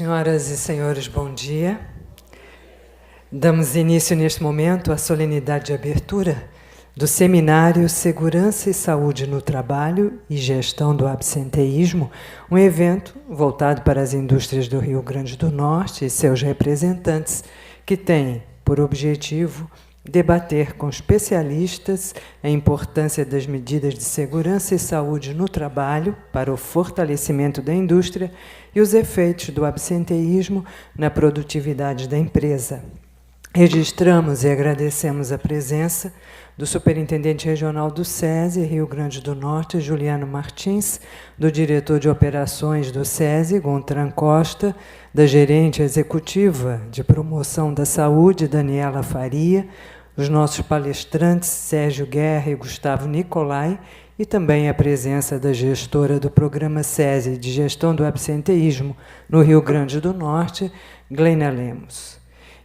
Senhoras e senhores, bom dia. Damos início neste momento à solenidade de abertura do Seminário Segurança e Saúde no Trabalho e Gestão do Absenteísmo, um evento voltado para as indústrias do Rio Grande do Norte e seus representantes, que tem por objetivo debater com especialistas a importância das medidas de segurança e saúde no trabalho para o fortalecimento da indústria e os efeitos do absenteísmo na produtividade da empresa. Registramos e agradecemos a presença do Superintendente Regional do SESI, Rio Grande do Norte, Juliano Martins, do Diretor de Operações do SESI, Gontran Costa, da Gerente Executiva de Promoção da Saúde, Daniela Faria, os nossos palestrantes, Sérgio Guerra e Gustavo Nicolai, e também a presença da gestora do Programa SESI de Gestão do Absenteísmo no Rio Grande do Norte, Gleina Lemos.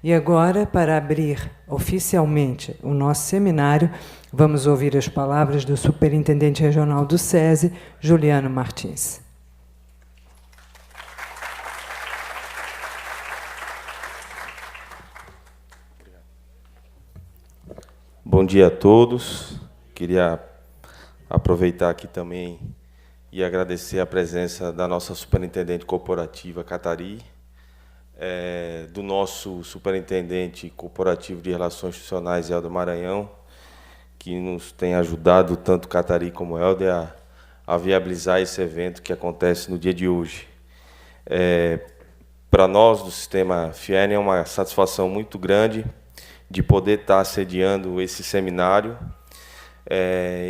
E agora, para abrir oficialmente o nosso seminário, vamos ouvir as palavras do Superintendente Regional do SESI, Juliano Martins. Bom dia a todos. Queria aproveitar aqui também e agradecer a presença da nossa superintendente corporativa, Catari, do nosso superintendente corporativo de Relações Institucionais, Helder Maranhão, que nos tem ajudado, tanto Catari como Helder, a viabilizar esse evento que acontece no dia de hoje. Para nós, do Sistema FIENE, é uma satisfação muito grande de poder estar sediando esse seminário.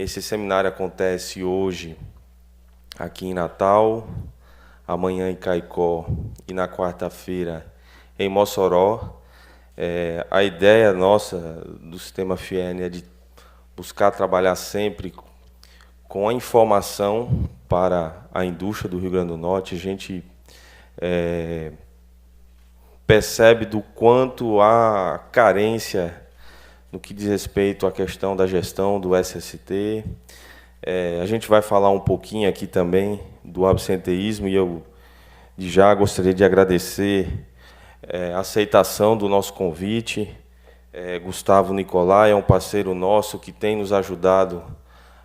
Esse seminário acontece hoje aqui em Natal, amanhã em Caicó e na quarta-feira em Mossoró. A ideia nossa do Sistema FIENE é de buscar trabalhar sempre com a informação para a indústria do Rio Grande do Norte. A gente percebe do quanto há carência no que diz respeito à questão da gestão do SST. A gente vai falar um pouquinho aqui também do absenteísmo e eu já gostaria de agradecer a aceitação do nosso convite. Gustavo Nicolai é um parceiro nosso que tem nos ajudado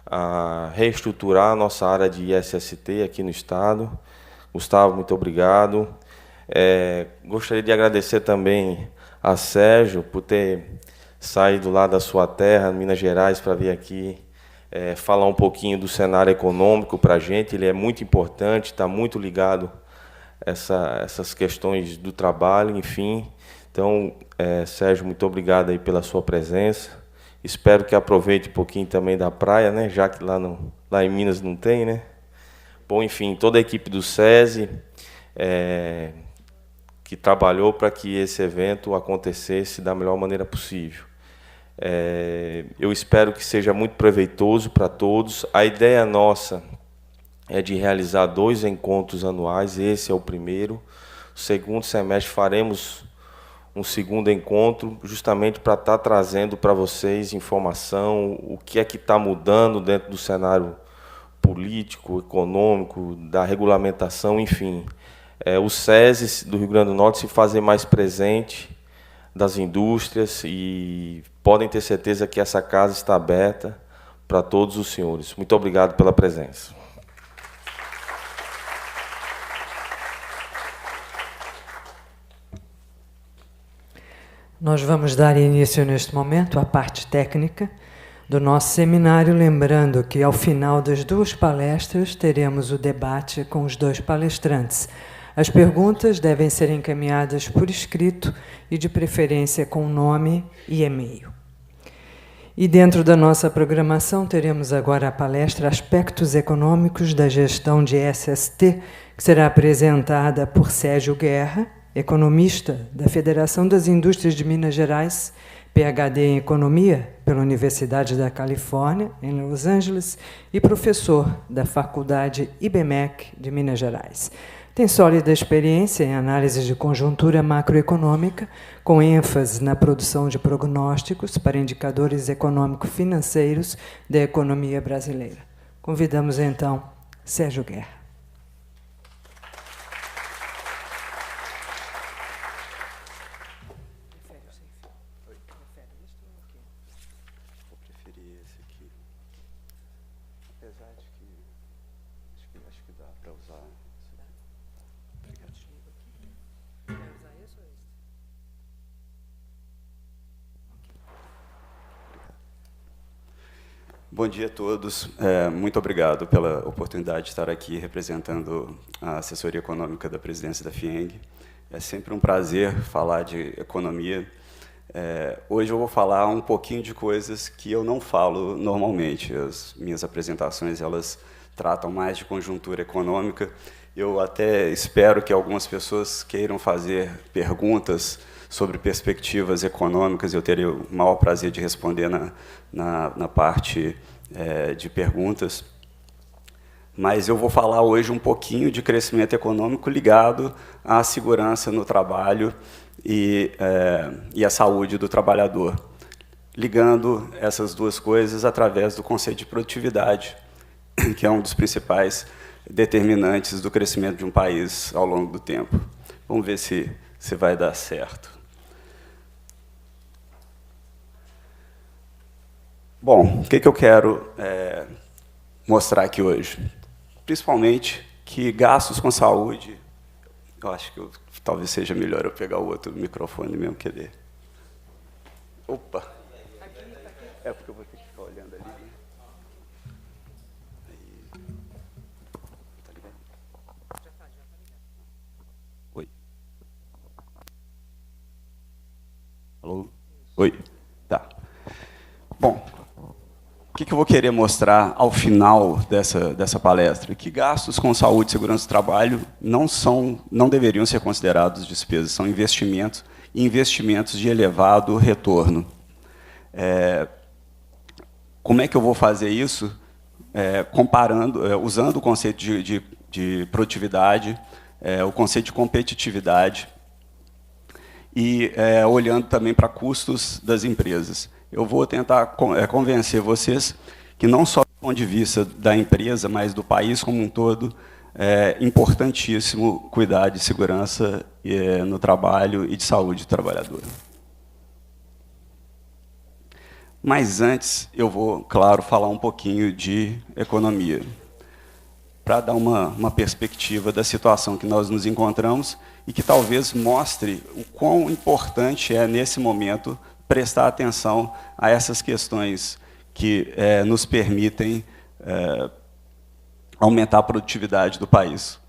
a reestruturar a nossa área de SST aqui no Estado. Gustavo, muito obrigado. Gostaria de agradecer também a Sérgio por ter saído lá da sua terra, Minas Gerais, para vir aqui falar um pouquinho do cenário econômico para a gente. Ele é muito importante, está muito ligado a essas questões do trabalho, enfim. Então, Sérgio, muito obrigado aí pela sua presença. Espero que aproveite um pouquinho também da praia, né? Já que lá em Minas não tem, né? Bom, enfim, toda a equipe do SESI que trabalhou para que esse evento acontecesse da melhor maneira possível. Eu espero que seja muito proveitoso para todos. A ideia nossa é de realizar 2 encontros anuais, esse é o primeiro. No segundo semestre faremos um segundo encontro, justamente para estar trazendo para vocês informação, o que é que está mudando dentro do cenário político, econômico, da regulamentação, enfim. Os SESIs do Rio Grande do Norte se fazem mais presente das indústrias e podem ter certeza que essa casa está aberta para todos os senhores. Muito obrigado pela presença. Nós vamos dar início neste momento à parte técnica do nosso seminário, lembrando que ao final das 2 palestras teremos o debate com os 2 palestrantes. As perguntas devem ser encaminhadas por escrito e, de preferência, com nome e e-mail. E dentro da nossa programação teremos agora a palestra Aspectos Econômicos da Gestão de SST, que será apresentada por Sérgio Guerra, economista da Federação das Indústrias de Minas Gerais, PhD em Economia pela Universidade da Califórnia, em Los Angeles, e professor da Faculdade IBMEC de Minas Gerais. Tem sólida experiência em análise de conjuntura macroeconômica, com ênfase na produção de prognósticos para indicadores econômico-financeiros da economia brasileira. Convidamos, então, Sérgio Guerra. Bom dia a todos. Muito obrigado pela oportunidade de estar aqui representando a assessoria econômica da presidência da FIENG. É sempre um prazer falar de economia. Hoje eu vou falar um pouquinho de coisas que eu não falo normalmente. As minhas apresentações elas tratam mais de conjuntura econômica. Eu até espero que algumas pessoas queiram fazer perguntas sobre perspectivas econômicas. Eu terei o maior prazer de responder na parte de perguntas. Mas eu vou falar hoje um pouquinho de crescimento econômico ligado à segurança no trabalho e à saúde do trabalhador, ligando essas duas coisas através do conceito de produtividade, que é um dos principais determinantes do crescimento de um país ao longo do tempo. Vamos ver se vai dar certo. Bom, o que eu quero mostrar aqui hoje? Principalmente que gastos com saúde... Eu acho que talvez seja melhor eu pegar o outro microfone mesmo, quer. Opa! É porque eu vou ter que ficar olhando ali. Tá ligado? Oi. Alô? Oi. Tá. Bom, o que eu vou querer mostrar ao final dessa palestra? Que gastos com saúde e segurança do trabalho não deveriam ser considerados despesas, são investimentos, e investimentos de elevado retorno. Como é que eu vou fazer isso? Comparando, usando o conceito de produtividade, o conceito de competitividade, e olhando também para custos das empresas. Eu vou tentar convencer vocês que não só do ponto de vista da empresa, mas do país como um todo, é importantíssimo cuidar de segurança no trabalho e de saúde do trabalhador. Mas antes, eu vou, claro, falar um pouquinho de economia, para dar uma perspectiva da situação que nós nos encontramos e que talvez mostre o quão importante é, nesse momento, prestar atenção a essas questões que nos permitem aumentar a produtividade do país.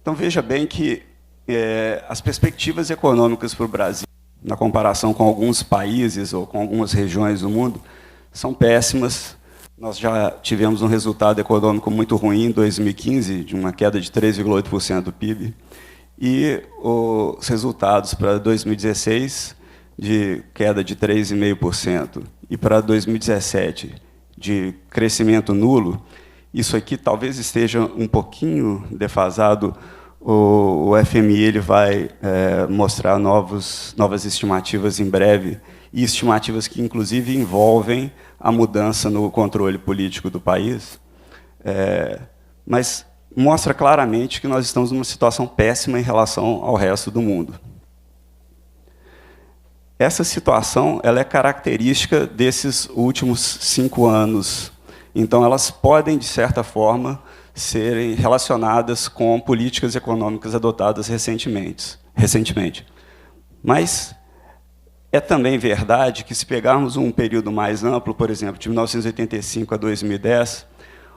Então, veja bem que as perspectivas econômicas para o Brasil, na comparação com alguns países ou com algumas regiões do mundo, são péssimas. Nós já tivemos um resultado econômico muito ruim em 2015, de uma queda de 3,8% do PIB, e os resultados para 2016 de queda de 3,5%, e para 2017 de crescimento nulo. Isso aqui talvez esteja um pouquinho defasado. O FMI ele vai mostrar novas estimativas em breve, e estimativas que, inclusive, envolvem a mudança no controle político do país, mas mostra claramente que nós estamos numa situação péssima em relação ao resto do mundo. Essa situação ela é característica desses últimos 5 anos. Então, elas podem, de certa forma, serem relacionadas com políticas econômicas adotadas recentemente. Mas é também verdade que, se pegarmos um período mais amplo, por exemplo, de 1985 a 2010,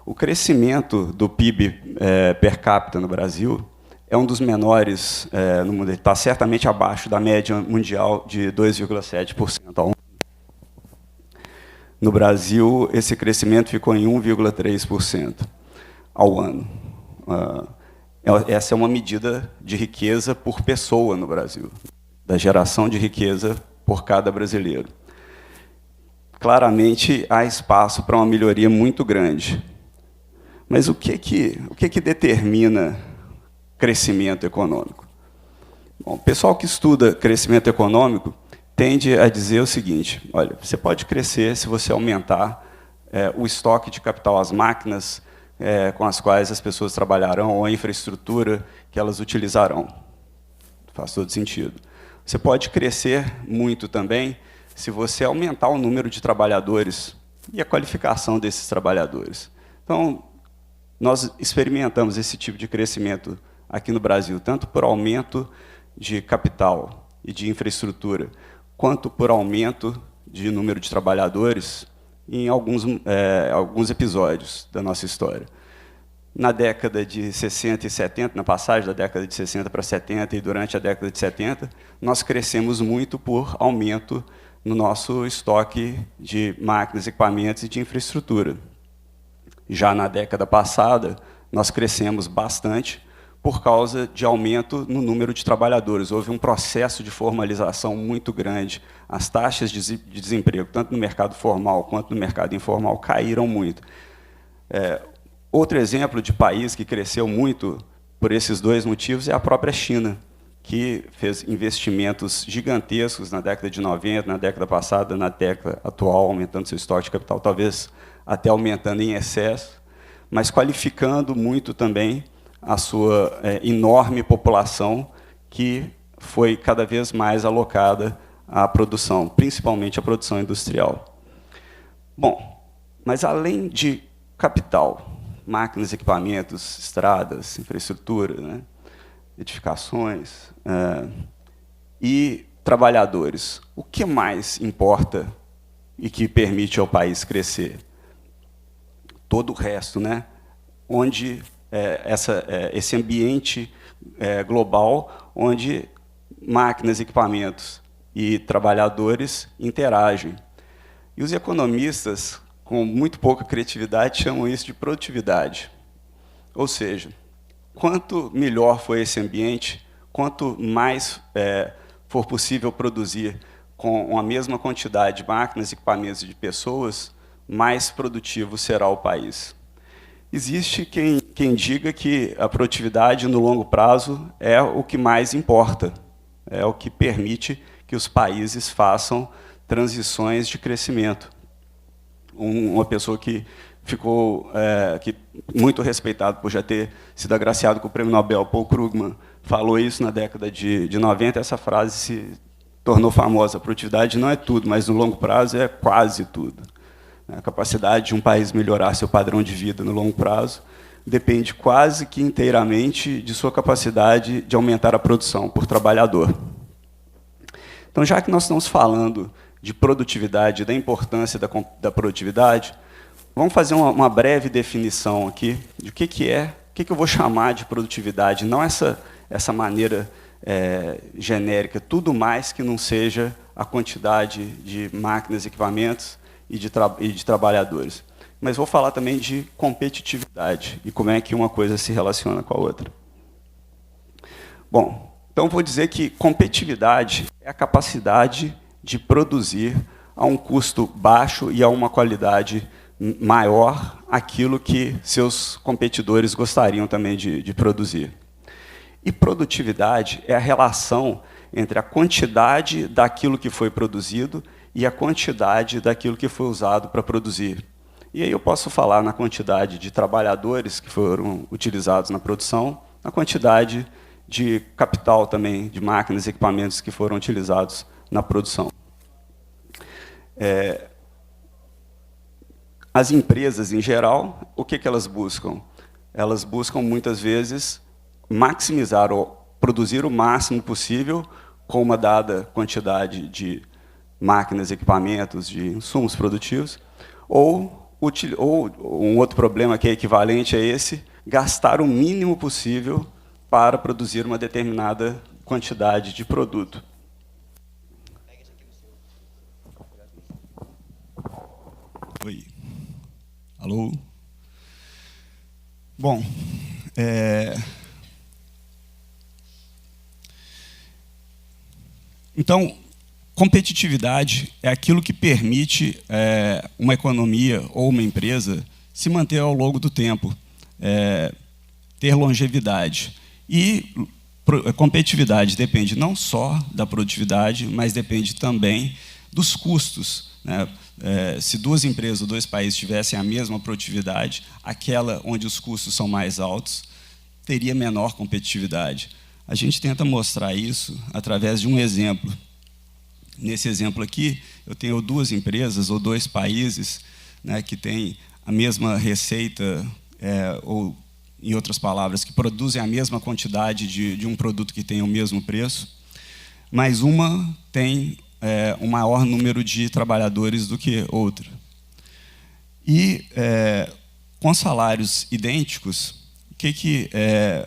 o crescimento do PIB per capita no Brasil é um dos menores no mundo. Ele está certamente abaixo da média mundial de 2,7% ao ano. No Brasil, esse crescimento ficou em 1,3% ao ano. Essa é uma medida de riqueza por pessoa no Brasil, da geração de riqueza por cada brasileiro. Claramente, há espaço para uma melhoria muito grande. Mas o que determina crescimento econômico? Bom, o pessoal que estuda crescimento econômico tende a dizer o seguinte: olha, você pode crescer se você aumentar o estoque de capital, as máquinas com as quais as pessoas trabalharão, ou a infraestrutura que elas utilizarão. Faz todo sentido. Você pode crescer muito também se você aumentar o número de trabalhadores e a qualificação desses trabalhadores. Então, nós experimentamos esse tipo de crescimento aqui no Brasil, tanto por aumento de capital e de infraestrutura, quanto por aumento de número de trabalhadores em alguns episódios da nossa história. Na década de 60 e 70, na passagem da década de 60 para 70 e durante a década de 70, nós crescemos muito por aumento no nosso estoque de máquinas, equipamentos e de infraestrutura. Já na década passada, nós crescemos bastante por causa de aumento no número de trabalhadores. Houve um processo de formalização muito grande. As taxas de desemprego, tanto no mercado formal quanto no mercado informal, caíram muito. Outro exemplo de país que cresceu muito por esses dois motivos é a própria China, que fez investimentos gigantescos na década de 90, na década passada, na década atual, aumentando seu estoque de capital, talvez até aumentando em excesso, mas qualificando muito também a sua enorme população, que foi cada vez mais alocada à produção, principalmente à produção industrial. Bom, mas além de capital, máquinas, equipamentos, estradas, infraestrutura, né, edificações e trabalhadores, o que mais importa e que permite ao país crescer? Todo o resto, né? Onde esse ambiente global, onde máquinas, equipamentos e trabalhadores interagem. E os economistas, com muito pouca criatividade, chamam isso de produtividade. Ou seja, quanto melhor for esse ambiente, quanto mais for possível produzir com a mesma quantidade de máquinas, equipamentos e de pessoas, mais produtivo será o país. Existe quem diga que a produtividade, no longo prazo, é o que mais importa, é o que permite que os países façam transições de crescimento. Uma pessoa que ficou muito respeitado por já ter sido agraciado com o Prêmio Nobel, Paul Krugman, falou isso na década de 90, essa frase se tornou famosa. A produtividade não é tudo, mas no longo prazo é quase tudo. A capacidade de um país melhorar seu padrão de vida no longo prazo depende quase que inteiramente de sua capacidade de aumentar a produção por trabalhador. Então, já que nós estamos falando de produtividade, da importância da produtividade, vamos fazer uma breve definição aqui de o que eu vou chamar de produtividade, não essa maneira genérica, tudo mais que não seja a quantidade de máquinas, equipamentos e de trabalhadores. Mas vou falar também de competitividade e como é que uma coisa se relaciona com a outra. Bom, então vou dizer que competitividade é a capacidade de produzir a um custo baixo e a uma qualidade maior aquilo que seus competidores gostariam também de produzir. E produtividade é a relação entre a quantidade daquilo que foi produzido e a quantidade daquilo que foi usado para produzir. E aí eu posso falar na quantidade de trabalhadores que foram utilizados na produção, na quantidade de capital também, de máquinas e equipamentos que foram utilizados na produção. As empresas, em geral, o que elas buscam? Elas buscam, muitas vezes, maximizar ou produzir o máximo possível com uma dada quantidade de máquinas, equipamentos, de insumos produtivos, ou um outro problema que é equivalente a esse, gastar o mínimo possível para produzir uma determinada quantidade de produto. Oi. Alô? Bom, então, competitividade é aquilo que permite uma economia ou uma empresa se manter ao longo do tempo, ter longevidade. E competitividade depende não só da produtividade, mas depende também dos custos, né? Se duas empresas ou dois países tivessem a mesma produtividade, aquela onde os custos são mais altos teria menor competitividade. A gente tenta mostrar isso através de um exemplo. Nesse exemplo aqui, eu tenho duas empresas ou dois países, né, que têm a mesma receita, ou, em outras palavras, que produzem a mesma quantidade de um produto que tem o mesmo preço, mas uma tem um maior número de trabalhadores do que outra. E, com salários idênticos, o que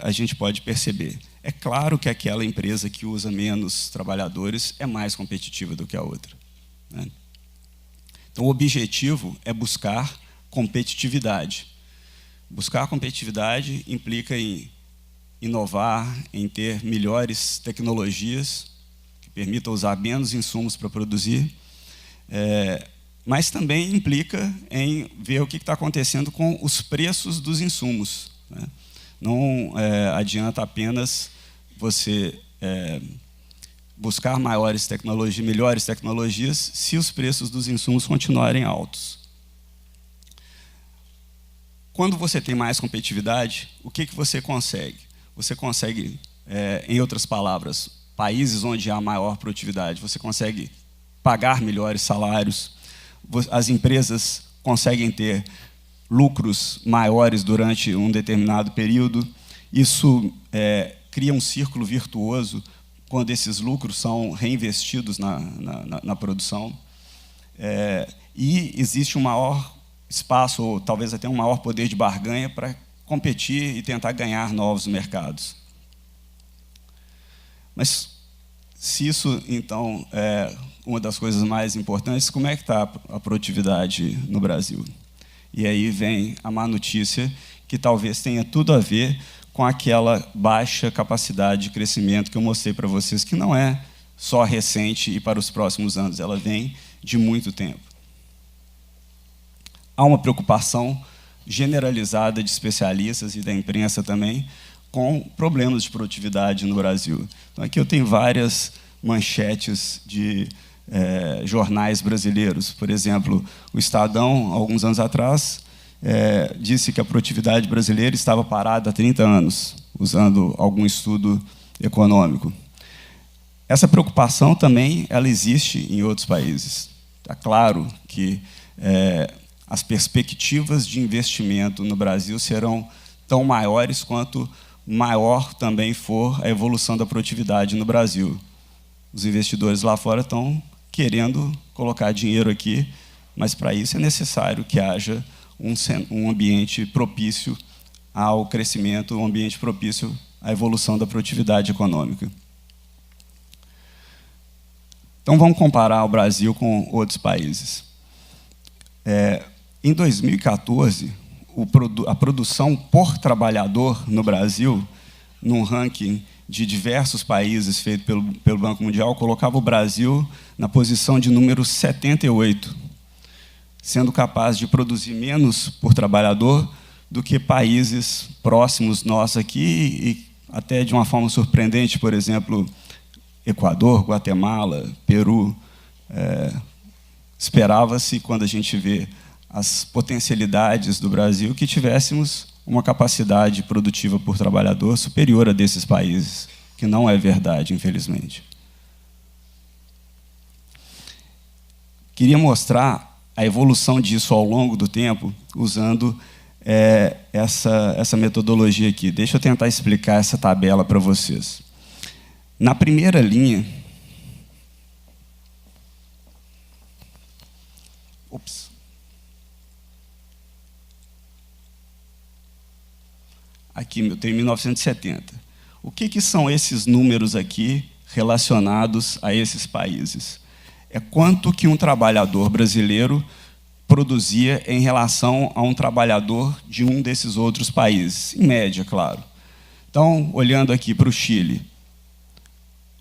a gente pode perceber? É claro que aquela empresa que usa menos trabalhadores é mais competitiva do que a outra, né? Então, o objetivo é buscar competitividade. Buscar competitividade implica em inovar, em ter melhores tecnologias que permitam usar menos insumos para produzir, mas também implica em ver o que está acontecendo com os preços dos insumos, né? Não adianta apenas você buscar melhores tecnologias, se os preços dos insumos continuarem altos. Quando você tem mais competitividade, o que você consegue? Você consegue, em outras palavras, países onde há maior produtividade, você consegue pagar melhores salários, as empresas conseguem ter lucros maiores durante um determinado período. Isso cria um círculo virtuoso quando esses lucros são reinvestidos na produção. E existe um maior espaço, ou talvez até um maior poder de barganha para competir e tentar ganhar novos mercados. Mas, se isso, então, é uma das coisas mais importantes, como é que está a produtividade no Brasil? E aí vem a má notícia, que talvez tenha tudo a ver com aquela baixa capacidade de crescimento que eu mostrei para vocês, que não é só recente e para os próximos anos, ela vem de muito tempo. Há uma preocupação generalizada de especialistas e da imprensa também com problemas de produtividade no Brasil. Então, aqui eu tenho várias manchetes de jornais brasileiros. Por exemplo, o Estadão, alguns anos atrás, disse que a produtividade brasileira estava parada há 30 anos, usando algum estudo econômico. Essa preocupação também ela existe em outros países. Está claro que as perspectivas de investimento no Brasil serão tão maiores quanto maior também for a evolução da produtividade no Brasil. Os investidores lá fora estão querendo colocar dinheiro aqui, mas para isso é necessário que haja um ambiente propício ao crescimento, um ambiente propício à evolução da produtividade econômica. Então, vamos comparar o Brasil com outros países. Em 2014, a produção por trabalhador no Brasil, num ranking de diversos países feito pelo Banco Mundial, colocava o Brasil na posição de número 78, sendo capaz de produzir menos por trabalhador do que países próximos nossos aqui, e até de uma forma surpreendente, por exemplo, Equador, Guatemala, Peru. Esperava-se, quando a gente vê as potencialidades do Brasil, que tivéssemos uma capacidade produtiva por trabalhador superior a desses países, que não é verdade, infelizmente. Queria mostrar a evolução disso ao longo do tempo, usando essa metodologia aqui. Deixa eu tentar explicar essa tabela para vocês. Na primeira linha... Ops. Aqui eu tenho 1970. O que são esses números aqui relacionados a esses países? É quanto que um trabalhador brasileiro produzia em relação a um trabalhador de um desses outros países, em média, claro. Então, olhando aqui para o Chile,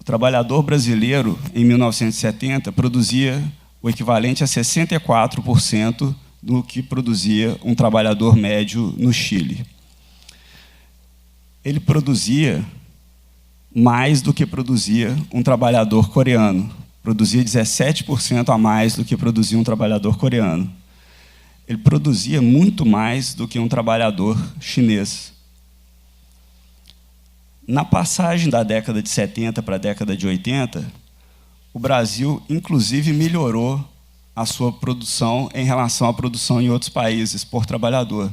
o trabalhador brasileiro, em 1970, produzia o equivalente a 64% do que produzia um trabalhador médio no Chile. Ele produzia mais do que produzia um trabalhador coreano. Produzia 17% a mais do que produzia um trabalhador coreano. Ele produzia muito mais do que um trabalhador chinês. Na passagem da década de 70 para a década de 80, o Brasil, inclusive, melhorou a sua produção em relação à produção em outros países por trabalhador.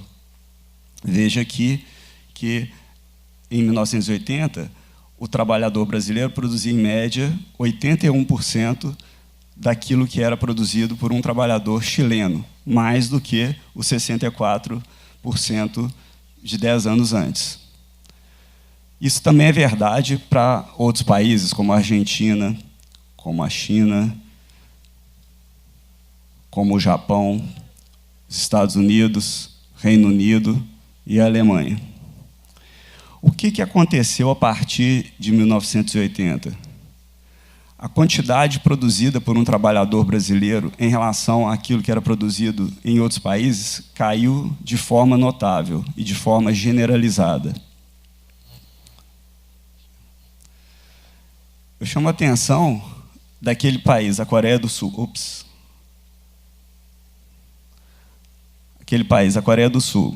Veja aqui que, em 1980, o trabalhador brasileiro produzia, em média, 81% daquilo que era produzido por um trabalhador chileno. mais do que os 64% de 10 anos antes. Isso também é verdade para outros países, como a Argentina, como a China, como o Japão, os Estados Unidos, Reino Unido e a Alemanha. O que aconteceu a partir de 1980? A quantidade produzida por um trabalhador brasileiro em relação àquilo que era produzido em outros países caiu de forma notável e de forma generalizada. Eu chamo a atenção daquele país, a Coreia do Sul. Aquele país, a Coreia do Sul,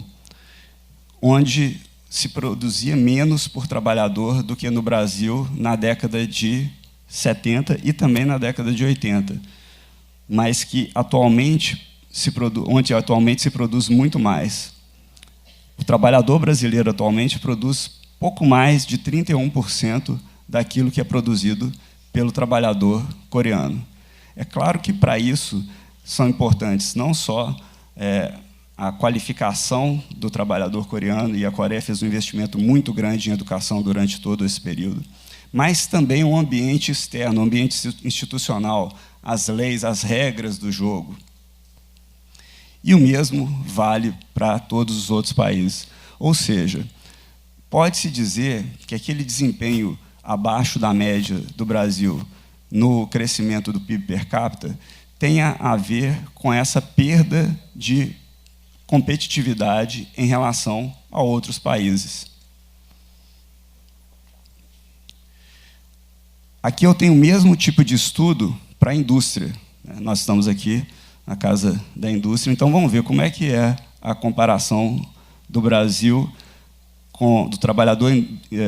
onde se produzia menos por trabalhador do que no Brasil na década de 70 e também na década de 80, mas que onde atualmente se produz muito mais. O trabalhador brasileiro atualmente produz pouco mais de 31% daquilo que é produzido pelo trabalhador coreano. É claro que, para isso, são importantes não só a qualificação do trabalhador coreano, e a Coreia fez um investimento muito grande em educação durante todo esse período, mas também um ambiente externo, um ambiente institucional, as leis, as regras do jogo. E o mesmo vale para todos os outros países. Ou seja, pode-se dizer que aquele desempenho abaixo da média do Brasil no crescimento do PIB per capita tenha a ver com essa perda de competitividade em relação a outros países. Aqui eu tenho o mesmo tipo de estudo para a indústria. Nós estamos aqui na Casa da Indústria, então vamos ver como é que é a comparação do Brasil, do trabalhador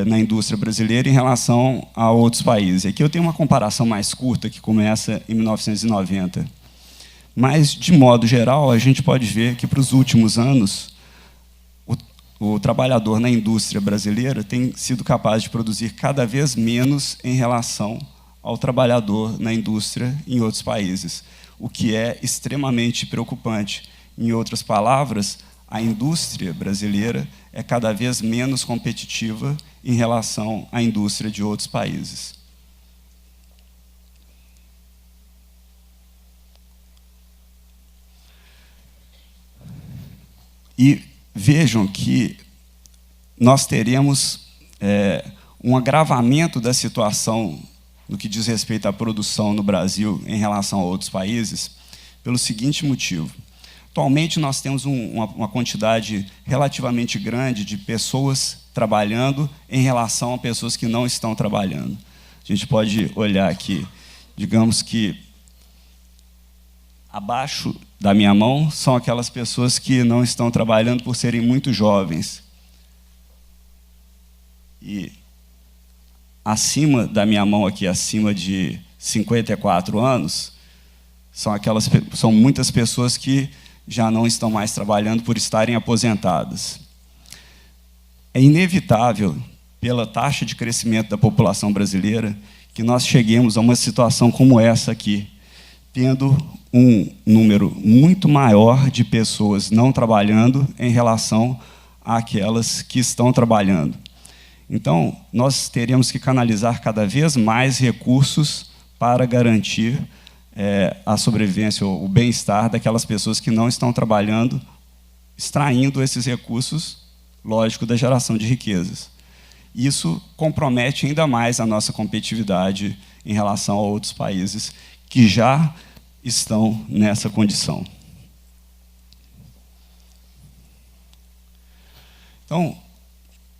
na indústria brasileira em relação a outros países. Aqui eu tenho uma comparação mais curta, que começa em 1990. Mas, de modo geral, a gente pode ver que, para os últimos anos, o trabalhador na indústria brasileira tem sido capaz de produzir cada vez menos em relação ao trabalhador na indústria em outros países, o que é extremamente preocupante. Em outras palavras, a indústria brasileira é cada vez menos competitiva em relação à indústria de outros países. E vejam que nós teremos um agravamento da situação no que diz respeito à produção no Brasil em relação a outros países, pelo seguinte motivo. Atualmente, nós temos uma quantidade relativamente grande de pessoas trabalhando em relação a pessoas que não estão trabalhando. A gente pode olhar aqui, digamos que abaixo da minha mão são aquelas pessoas que não estão trabalhando por serem muito jovens. E acima da minha mão aqui, acima de 54 anos, são muitas pessoas que já não estão mais trabalhando por estarem aposentadas. É inevitável, pela taxa de crescimento da população brasileira, que nós cheguemos a uma situação como essa aqui, tendo um número muito maior de pessoas não trabalhando em relação àquelas que estão trabalhando. Então, nós teremos que canalizar cada vez mais recursos para garantir a sobrevivência, ou o bem-estar daquelas pessoas que não estão trabalhando, extraindo esses recursos, lógico, da geração de riquezas. Isso compromete ainda mais a nossa competitividade em relação a outros países que já estão nessa condição. Então,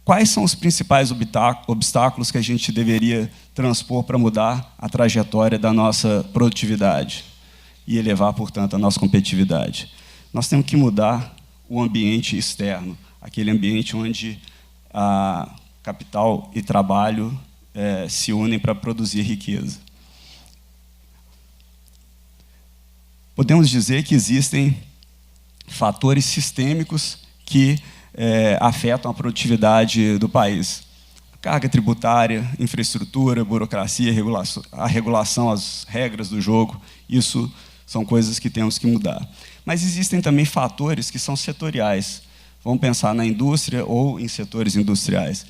quais são os principais obstáculos que a gente deveria transpor para mudar a trajetória da nossa produtividade e elevar, portanto, a nossa competitividade? Nós temos que mudar o ambiente externo, aquele ambiente onde capital e trabalho se unem para produzir riqueza. Podemos dizer que existem fatores sistêmicos que afetam a produtividade do país. Carga tributária, infraestrutura, burocracia, a regulação, as regras do jogo, isso são coisas que temos que mudar. Mas existem também fatores que são setoriais. Vamos pensar na indústria ou em setores industriais.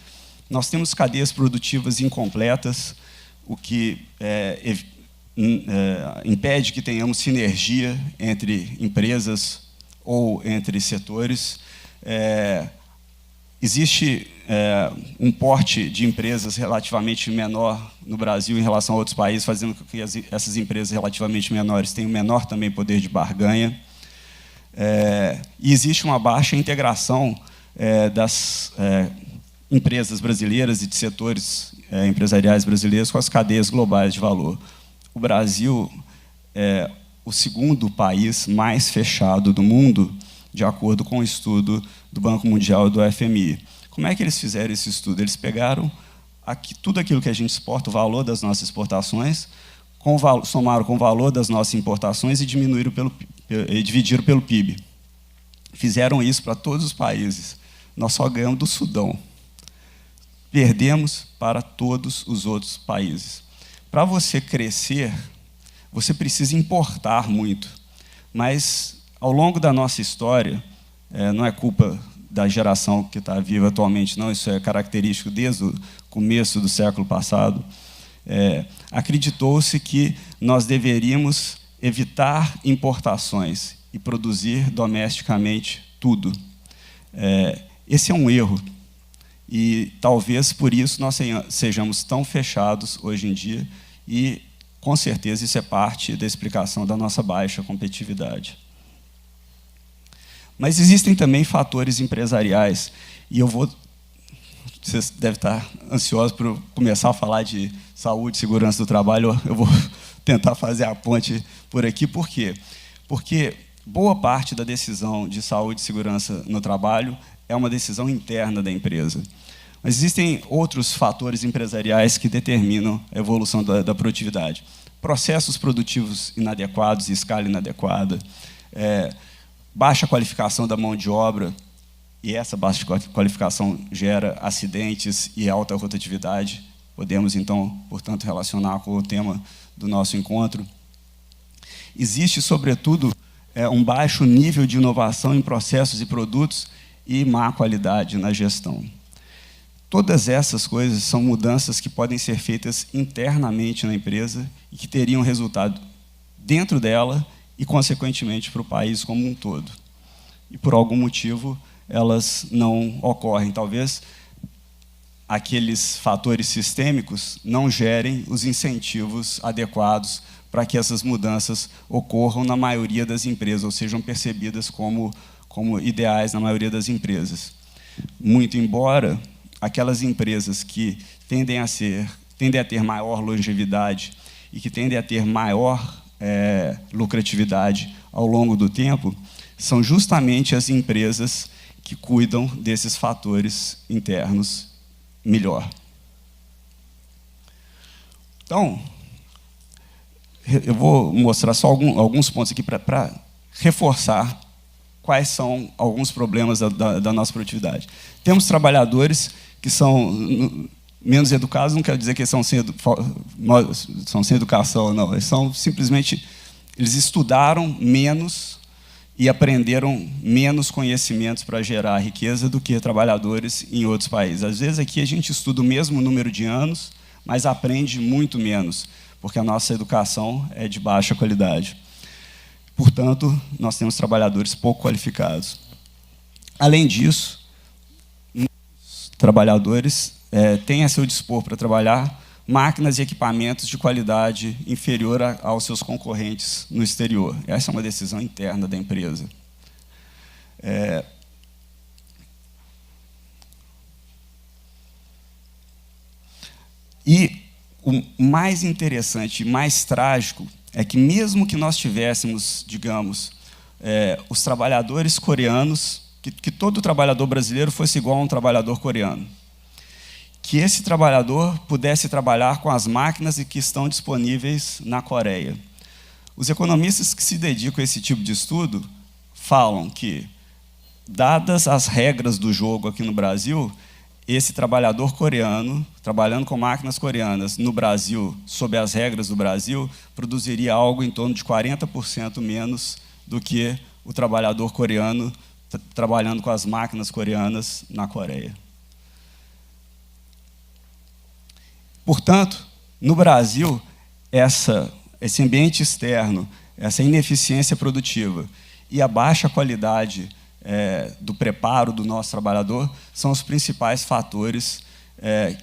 Nós temos cadeias produtivas incompletas, o que impede que tenhamos sinergia entre empresas ou entre setores. Existe um porte de empresas relativamente menor no Brasil em relação a outros países, fazendo com que essas empresas relativamente menores tenham menor também poder de barganha. E existe uma baixa integração das empresas brasileiras e de setores empresariais brasileiros com as cadeias globais de valor. O Brasil é o segundo país mais fechado do mundo, de acordo com o estudo do Banco Mundial e do FMI. Como é que eles fizeram esse estudo? Eles pegaram tudo aquilo que a gente exporta, o valor das nossas exportações, somaram com o valor das nossas importações e dividiram pelo PIB. Fizeram isso para todos os países. Nós só ganhamos do Sudão. Perdemos para todos os outros países. Para você crescer, você precisa importar muito. Mas, ao longo da nossa história, não é culpa da geração que está viva atualmente, não, isso é característico desde o começo do século passado, acreditou-se que nós deveríamos evitar importações e produzir domesticamente tudo. Esse é um erro. E talvez por isso nós sejamos tão fechados hoje em dia e, com certeza, isso é parte da explicação da nossa baixa competitividade. Mas existem também fatores empresariais, e vocês devem estar ansiosos por começar a falar de saúde e segurança do trabalho, eu vou tentar fazer a ponte por aqui. Por quê? Porque boa parte da decisão de saúde e segurança no trabalho é uma decisão interna da empresa. Mas existem outros fatores empresariais que determinam a evolução da produtividade. Processos produtivos inadequados e escala inadequada, baixa qualificação da mão de obra, e essa baixa qualificação gera acidentes e alta rotatividade. Podemos, então, portanto, relacionar com o tema do nosso encontro. Existe, sobretudo, um baixo nível de inovação em processos e produtos e má qualidade na gestão. Todas essas coisas são mudanças que podem ser feitas internamente na empresa e que teriam resultado dentro dela e, consequentemente, para o país como um todo. E, por algum motivo, elas não ocorrem. Talvez aqueles fatores sistêmicos não gerem os incentivos adequados para que essas mudanças ocorram na maioria das empresas, ou sejam percebidas como ideais na maioria das empresas. Muito embora aquelas empresas que tendem a ter maior longevidade e que tendem a ter maior lucratividade ao longo do tempo, são justamente as empresas que cuidam desses fatores internos melhor. Então, eu vou mostrar só alguns pontos aqui para reforçar quais são alguns problemas da nossa produtividade. Temos trabalhadores que são menos educados, não quer dizer que eles são sem educação, não. Eles são simplesmente, eles estudaram menos e aprenderam menos conhecimentos para gerar riqueza do que trabalhadores em outros países. Às vezes aqui a gente estuda o mesmo número de anos, mas aprende muito menos, porque a nossa educação é de baixa qualidade. Portanto, nós temos trabalhadores pouco qualificados. Além disso, muitos trabalhadores têm a seu dispor para trabalhar máquinas e equipamentos de qualidade inferior aos seus concorrentes no exterior. Essa é uma decisão interna da empresa. E o mais interessante e mais trágico é que, mesmo que nós tivéssemos, digamos, os trabalhadores coreanos, que todo trabalhador brasileiro fosse igual a um trabalhador coreano, que esse trabalhador pudesse trabalhar com as máquinas que estão disponíveis na Coreia. Os economistas que se dedicam a esse tipo de estudo falam que, dadas as regras do jogo aqui no Brasil, esse trabalhador coreano, trabalhando com máquinas coreanas no Brasil, sob as regras do Brasil, produziria algo em torno de 40% menos do que o trabalhador coreano trabalhando com as máquinas coreanas na Coreia. Portanto, no Brasil, esse ambiente externo, essa ineficiência produtiva e a baixa qualidade do preparo do nosso trabalhador são os principais fatores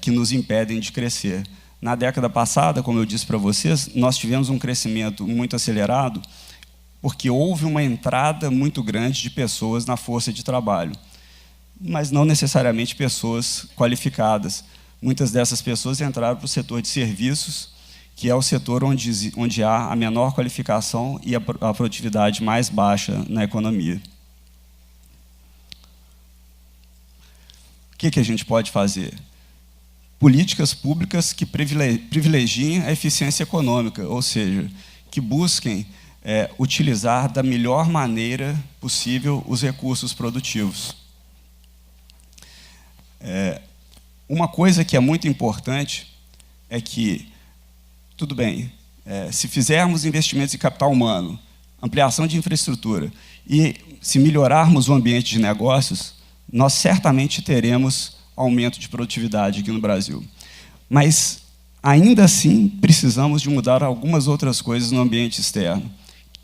que nos impedem de crescer. Na década passada, como eu disse para vocês, nós tivemos um crescimento muito acelerado porque houve uma entrada muito grande de pessoas na força de trabalho, mas não necessariamente pessoas qualificadas. Muitas dessas pessoas entraram para o setor de serviços, que é o setor onde há a menor qualificação e a produtividade mais baixa na economia. O que a gente pode fazer? Políticas públicas que privilegiem a eficiência econômica, ou seja, que busquem utilizar da melhor maneira possível os recursos produtivos. Uma coisa que é muito importante é que, tudo bem, se fizermos investimentos em capital humano, ampliação de infraestrutura, e se melhorarmos o ambiente de negócios, nós certamente teremos aumento de produtividade aqui no Brasil. Mas, ainda assim, precisamos de mudar algumas outras coisas no ambiente externo.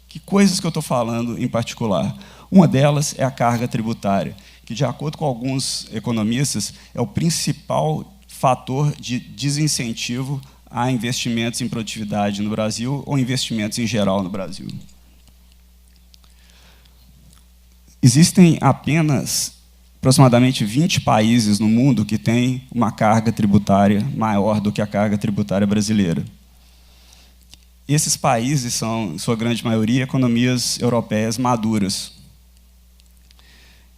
Que coisas que eu estou falando em particular? Uma delas é a carga tributária, que, de acordo com alguns economistas, é o principal fator de desincentivo a investimentos em produtividade no Brasil ou investimentos em geral no Brasil. Existem apenas aproximadamente 20 países no mundo que têm uma carga tributária maior do que a carga tributária brasileira. Esses países são, em sua grande maioria, economias europeias maduras.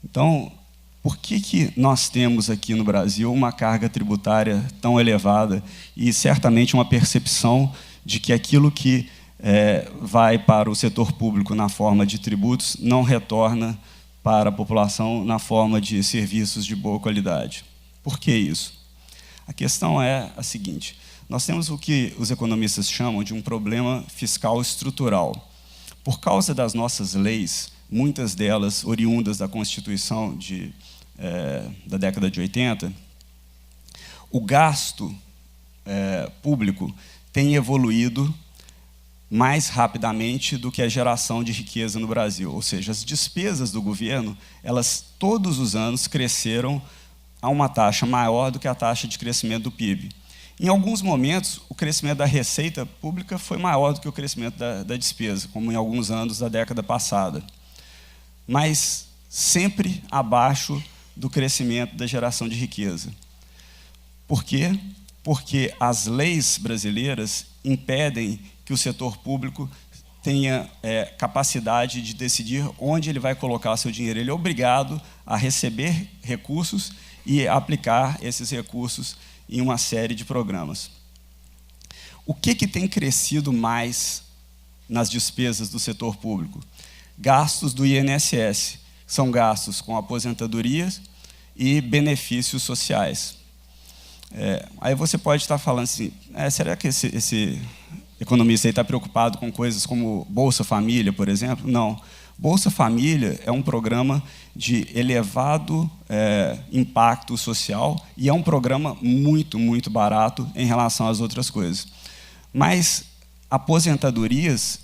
Então, por que nós temos aqui no Brasil uma carga tributária tão elevada e, certamente, uma percepção de que aquilo que vai para o setor público na forma de tributos não retorna para a população na forma de serviços de boa qualidade? Por que isso? A questão é a seguinte: nós temos o que os economistas chamam de um problema fiscal estrutural. Por causa das nossas leis, muitas delas oriundas da Constituição da década de 80, o gasto público tem evoluído mais rapidamente do que a geração de riqueza no Brasil. Ou seja, as despesas do governo, elas todos os anos cresceram a uma taxa maior do que a taxa de crescimento do PIB. Em alguns momentos, o crescimento da receita pública foi maior do que o crescimento da despesa, como em alguns anos da década passada. Mas sempre abaixo do crescimento da geração de riqueza. Por quê? Porque as leis brasileiras impedem que o setor público tenha capacidade de decidir onde ele vai colocar seu dinheiro. Ele é obrigado a receber recursos e aplicar esses recursos em uma série de programas. O que tem crescido mais nas despesas do setor público? Gastos do INSS. São gastos com aposentadorias e benefícios sociais. Aí você pode estar falando assim, será que esse economista está preocupado com coisas como Bolsa Família, por exemplo? Não. Bolsa Família é um programa de elevado impacto social e é um programa muito, muito barato em relação às outras coisas. Mas aposentadorias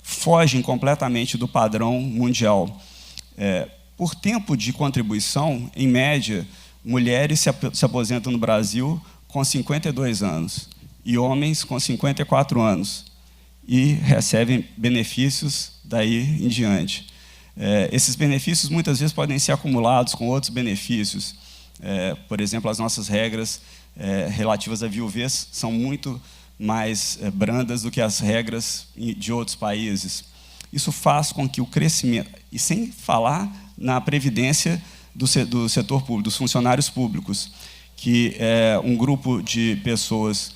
fogem completamente do padrão mundial. Por tempo de contribuição, em média, mulheres se aposentam no Brasil com 52 anos e homens com 54 anos e recebem benefícios daí em diante. Esses benefícios muitas vezes podem ser acumulados com outros benefícios. Por exemplo, as nossas regras relativas à viuvez são muito mais brandas do que as regras de outros países. Isso faz com que o crescimento, e sem falar na previdência do setor público, dos funcionários públicos, que é um grupo de pessoas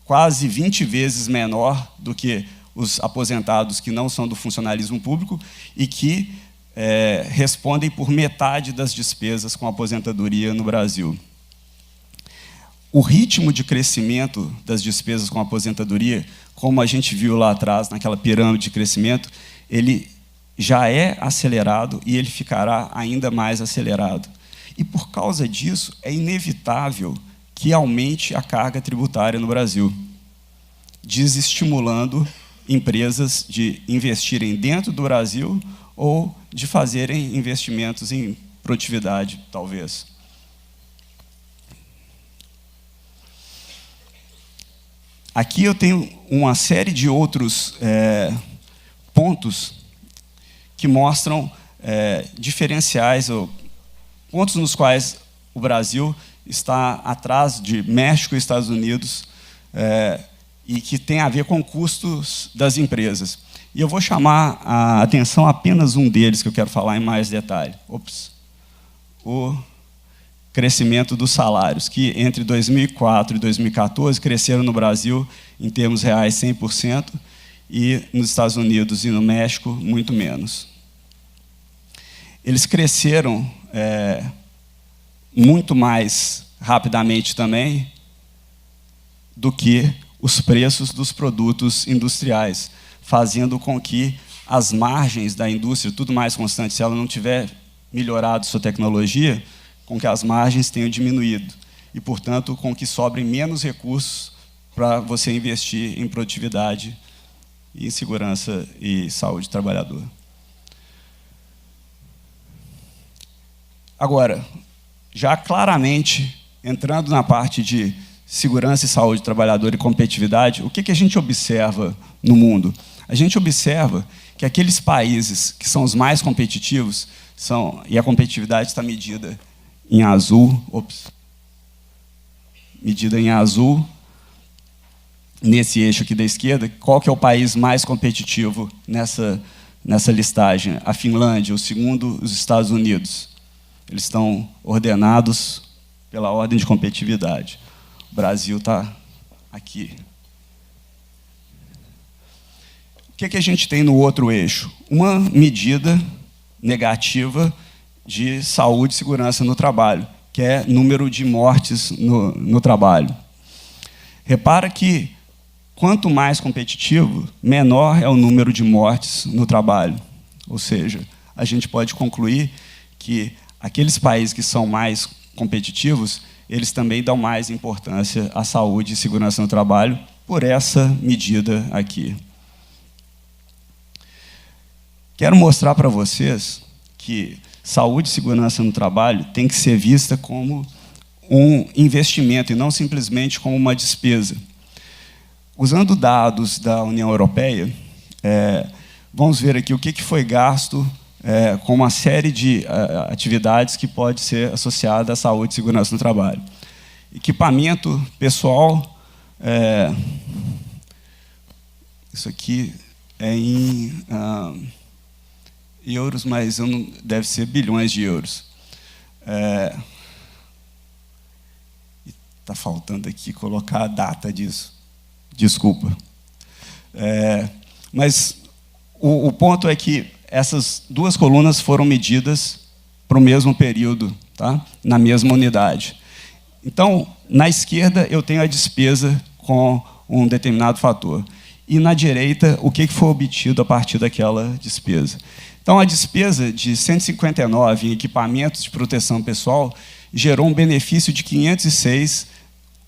quase 20 vezes menor do que os aposentados que não são do funcionalismo público e que respondem por metade das despesas com aposentadoria no Brasil. O ritmo de crescimento das despesas com aposentadoria, como a gente viu lá atrás, naquela pirâmide de crescimento, ele já é acelerado e ele ficará ainda mais acelerado. E, por causa disso, é inevitável que aumente a carga tributária no Brasil, desestimulando empresas de investirem dentro do Brasil ou de fazerem investimentos em produtividade, talvez. Aqui eu tenho uma série de outros pontos que mostram diferenciais, ou pontos nos quais o Brasil está atrás de México e Estados Unidos, e que tem a ver com custos das empresas. E eu vou chamar a atenção a apenas um deles, que eu quero falar em mais detalhe. O crescimento dos salários, que entre 2004 e 2014 cresceram no Brasil, em termos reais, 100%, e nos Estados Unidos e no México, muito menos. Eles cresceram muito mais rapidamente também do que os preços dos produtos industriais, fazendo com que as margens da indústria, tudo mais constante, se ela não tiver melhorado sua tecnologia, com que as margens tenham diminuído e, portanto, com que sobrem menos recursos para você investir em produtividade e em segurança e saúde do trabalhador. Agora, já claramente, entrando na parte de segurança e saúde do trabalhador e competitividade, o que a gente observa no mundo? A gente observa que aqueles países que são os mais competitivos, e a competitividade está medida em azul, medida em azul, nesse eixo aqui da esquerda, qual que é o país mais competitivo nessa listagem? A Finlândia, o segundo, os Estados Unidos. Eles estão ordenados pela ordem de competitividade. O Brasil está aqui. O que a gente tem no outro eixo? Uma medida negativa de saúde e segurança no trabalho, que é número de mortes no trabalho. Repara que, quanto mais competitivo, menor é o número de mortes no trabalho. Ou seja, a gente pode concluir que aqueles países que são mais competitivos, eles também dão mais importância à saúde e segurança no trabalho por essa medida aqui. Quero mostrar para vocês que saúde e segurança no trabalho tem que ser vista como um investimento e não simplesmente como uma despesa. Usando dados da União Europeia, vamos ver aqui o que foi gasto com uma série de atividades que pode ser associada à saúde e segurança no trabalho. Equipamento pessoal, isso aqui é em euros, mas deve ser bilhões de euros. Está faltando aqui colocar a data disso. Desculpa. Mas o ponto é que essas duas colunas foram medidas para o mesmo período, tá? Na mesma unidade. Então, na esquerda, eu tenho a despesa com um determinado fator. E na direita, o que foi obtido a partir daquela despesa. Então, a despesa de 159 em equipamentos de proteção pessoal gerou um benefício de 506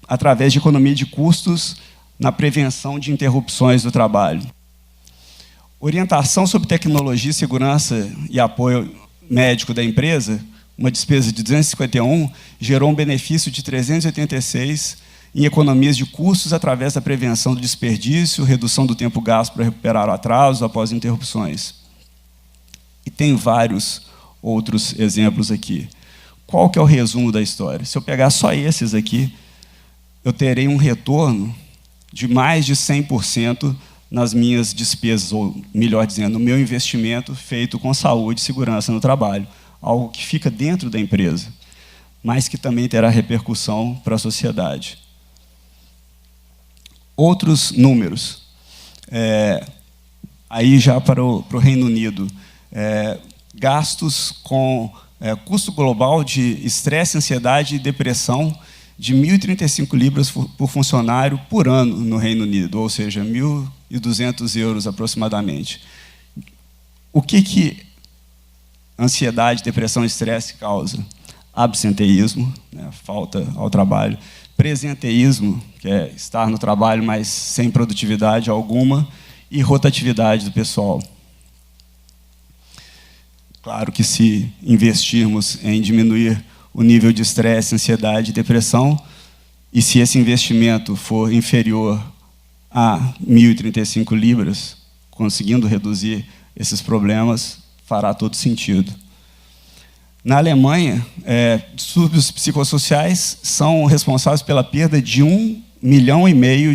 através de economia de custos na prevenção de interrupções do trabalho. Orientação sobre tecnologia, segurança e apoio médico da empresa, uma despesa de 251, gerou um benefício de 386 em economias de custos através da prevenção do desperdício, redução do tempo gasto para recuperar o atraso após interrupções. E tem vários outros exemplos aqui. Qual que é o resumo da história? Se eu pegar só esses aqui, eu terei um retorno de mais de 100% nas minhas despesas, ou melhor dizendo, no meu investimento feito com saúde e segurança no trabalho, algo que fica dentro da empresa, mas que também terá repercussão para a sociedade. Outros números, aí já para o Reino Unido, gastos com custo global de estresse, ansiedade e depressão de 1.035 libras por funcionário por ano no Reino Unido, ou seja, 1.200 euros aproximadamente. O que ansiedade, depressão e estresse causa? Absenteísmo, né, falta ao trabalho, presenteísmo, que é estar no trabalho, mas sem produtividade alguma, e rotatividade do pessoal. Claro que se investirmos em diminuir o nível de estresse, ansiedade e depressão, e se esse investimento for inferior a 1.035 libras, conseguindo reduzir esses problemas, fará todo sentido. Na Alemanha, distúrbios psicossociais são responsáveis pela perda de 1,5 milhão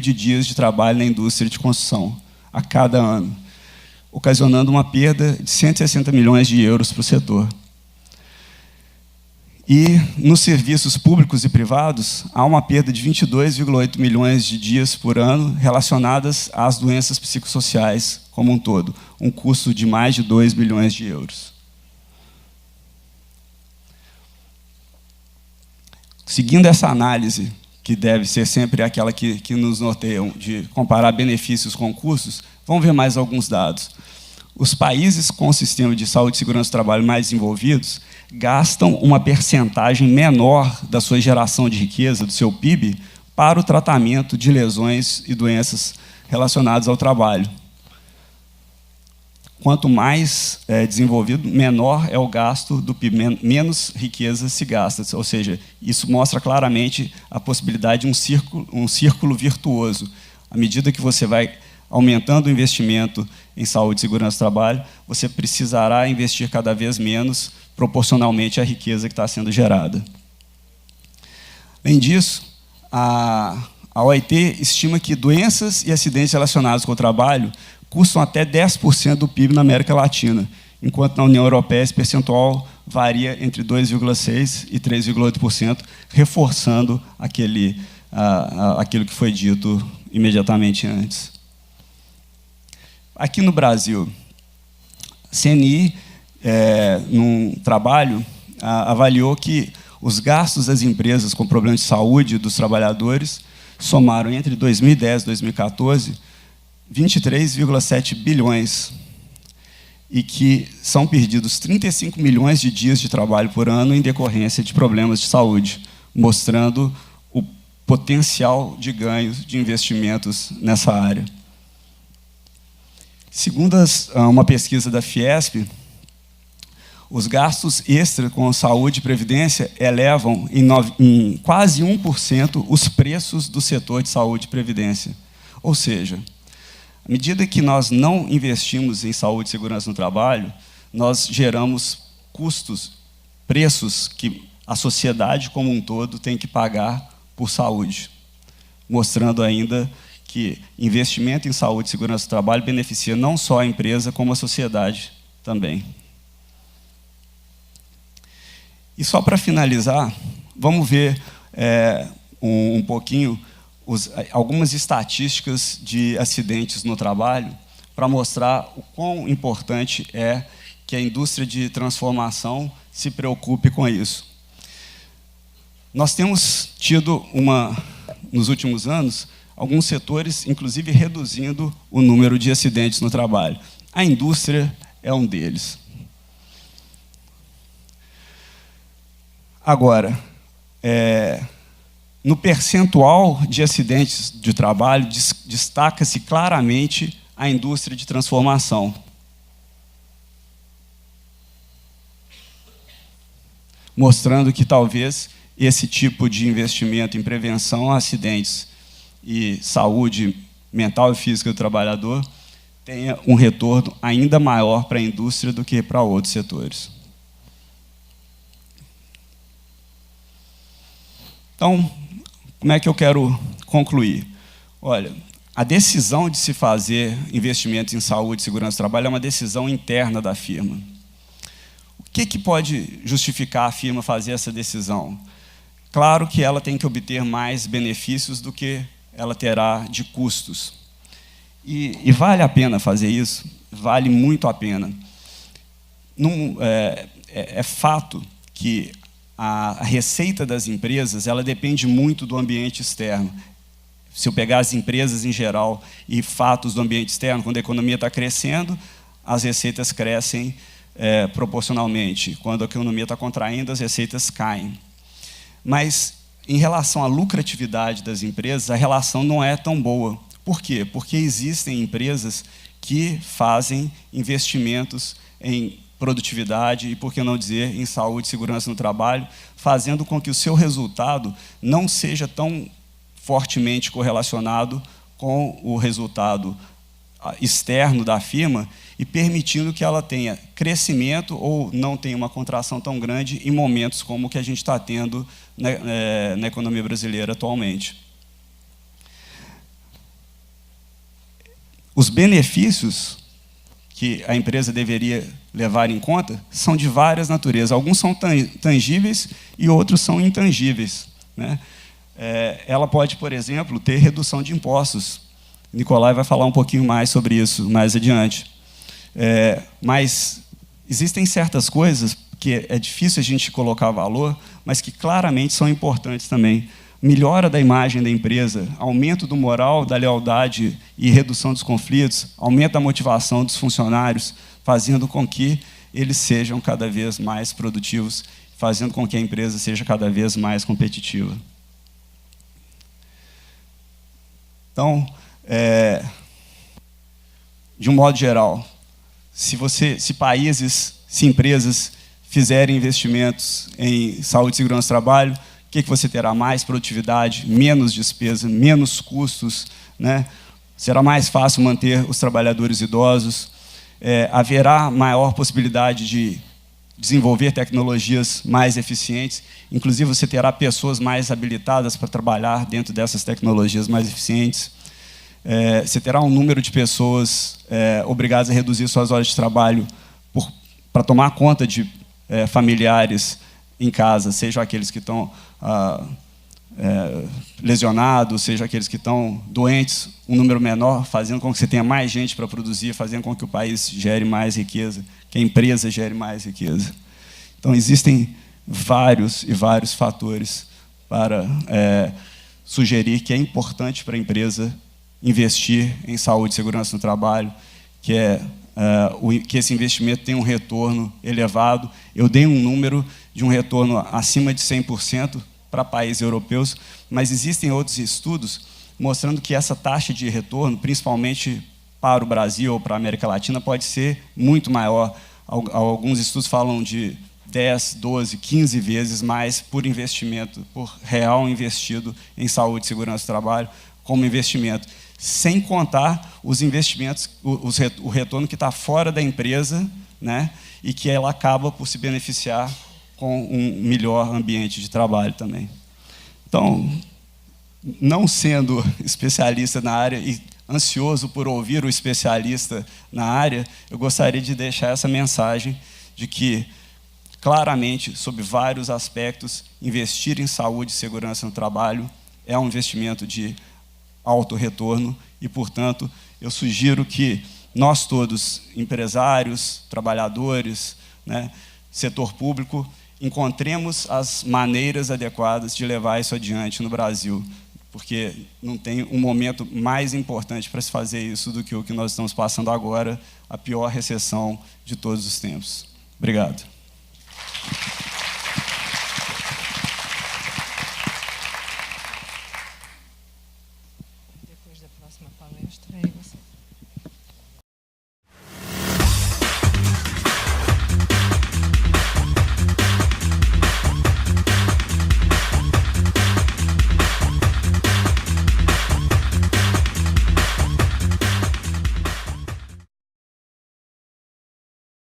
de dias de trabalho na indústria de construção a cada ano, ocasionando uma perda de 160 milhões de euros para o setor. E nos serviços públicos e privados, há uma perda de 22,8 milhões de dias por ano relacionadas às doenças psicossociais como um todo, um custo de mais de 2 bilhões de euros. Seguindo essa análise, que deve ser sempre aquela que nos norteiam, de comparar benefícios com custos, vamos ver mais alguns dados. Os países com o sistema de saúde e segurança do trabalho mais desenvolvidos gastam uma percentagem menor da sua geração de riqueza, do seu PIB, para o tratamento de lesões e doenças relacionadas ao trabalho. Quanto mais desenvolvido, menor é o gasto do PIB, menos riqueza se gasta. Ou seja, isso mostra claramente a possibilidade de um círculo virtuoso. À medida que você vai aumentando o investimento em saúde e segurança do trabalho, você precisará investir cada vez menos proporcionalmente à riqueza que está sendo gerada. Além disso, a OIT estima que doenças e acidentes relacionados com o trabalho custam até 10% do PIB na América Latina, enquanto na União Europeia esse percentual varia entre 2,6% e 3,8%, reforçando aquilo que foi dito imediatamente antes. Aqui no Brasil, a CNI, num trabalho, avaliou que os gastos das empresas com problemas de saúde dos trabalhadores somaram entre 2010 e 2014 23,7 bilhões e que são perdidos 35 milhões de dias de trabalho por ano em decorrência de problemas de saúde, mostrando o potencial de ganhos de investimentos nessa área. Segundo uma pesquisa da Fiesp, os gastos extras com saúde e previdência elevam em quase 1% os preços do setor de saúde e previdência. Ou seja, à medida que nós não investimos em saúde e segurança no trabalho, nós geramos custos, preços que a sociedade como um todo tem que pagar por saúde, mostrando ainda que investimento em saúde e segurança do trabalho beneficia não só a empresa, como a sociedade também. E só para finalizar, vamos ver um pouquinho algumas estatísticas de acidentes no trabalho para mostrar o quão importante é que a indústria de transformação se preocupe com isso. Nós temos tido, nos últimos anos, alguns setores, inclusive, reduzindo o número de acidentes no trabalho. A indústria é um deles. Agora, no percentual de acidentes de trabalho, destaca-se claramente a indústria de transformação. Mostrando que talvez esse tipo de investimento em prevenção a acidentes e saúde mental e física do trabalhador tenha um retorno ainda maior para a indústria do que para outros setores. Então, como é que eu quero concluir? Olha, a decisão de se fazer investimentos em saúde e segurança do trabalho é uma decisão interna da firma. O que pode justificar a firma fazer essa decisão? Claro que ela tem que obter mais benefícios do que ela terá de custos. E vale a pena fazer isso? Vale muito a pena. é fato que a receita das empresas ela depende muito do ambiente externo. Se eu pegar as empresas em geral e fatos do ambiente externo, quando a economia está crescendo, as receitas crescem proporcionalmente. Quando a economia está contraindo, as receitas caem. Mas, em relação à lucratividade das empresas, a relação não é tão boa. Por quê? Porque existem empresas que fazem investimentos em produtividade e, por que não dizer, em saúde e segurança no trabalho, fazendo com que o seu resultado não seja tão fortemente correlacionado com o resultado externo da firma e permitindo que ela tenha crescimento ou não tenha uma contração tão grande em momentos como o que a gente está tendo na economia brasileira atualmente. Os benefícios que a empresa deveria levar em conta são de várias naturezas. Alguns são tangíveis e outros são intangíveis, né? Ela pode, por exemplo, ter redução de impostos. Nicolai vai falar um pouquinho mais sobre isso mais adiante. Mas existem certas coisas que é difícil a gente colocar valor, mas que claramente são importantes também. Melhora da imagem da empresa, aumento do moral, da lealdade e redução dos conflitos, aumento da motivação dos funcionários, fazendo com que eles sejam cada vez mais produtivos, fazendo com que a empresa seja cada vez mais competitiva. Então, de um modo geral, se países, se empresas fizerem investimentos em saúde e segurança do trabalho, o que você terá? Mais produtividade, menos despesa, menos custos, né? Será mais fácil manter os trabalhadores idosos, haverá maior possibilidade de desenvolver tecnologias mais eficientes, inclusive você terá pessoas mais habilitadas para trabalhar dentro dessas tecnologias mais eficientes. Você terá um número de pessoas obrigadas a reduzir suas horas de trabalho para tomar conta de familiares em casa, sejam aqueles que estão lesionados, sejam aqueles que estão doentes, um número menor, fazendo com que você tenha mais gente para produzir, fazendo com que o país gere mais riqueza, que a empresa gere mais riqueza. Então, existem vários e vários fatores para sugerir que é importante para a empresa investir em saúde e segurança no trabalho, que esse investimento tenha um retorno elevado. Eu dei um número de um retorno acima de 100% para países europeus, mas existem outros estudos mostrando que essa taxa de retorno, principalmente para o Brasil ou para a América Latina, pode ser muito maior. Alguns estudos falam de 10, 12, 15 vezes mais por investimento, por real investido em saúde e segurança do trabalho, como investimento. Sem contar os investimentos, o retorno que está fora da empresa, né, e que ela acaba por se beneficiar com um melhor ambiente de trabalho também. Então, não sendo especialista na área e ansioso por ouvir o especialista na área, eu gostaria de deixar essa mensagem de que, claramente, sob vários aspectos, investir em saúde e segurança no trabalho é um investimento de alto retorno e, portanto, eu sugiro que nós todos, empresários, trabalhadores, né, setor público, encontremos as maneiras adequadas de levar isso adiante no Brasil, porque não tem um momento mais importante para se fazer isso do que o que nós estamos passando agora, a pior recessão de todos os tempos. Obrigado.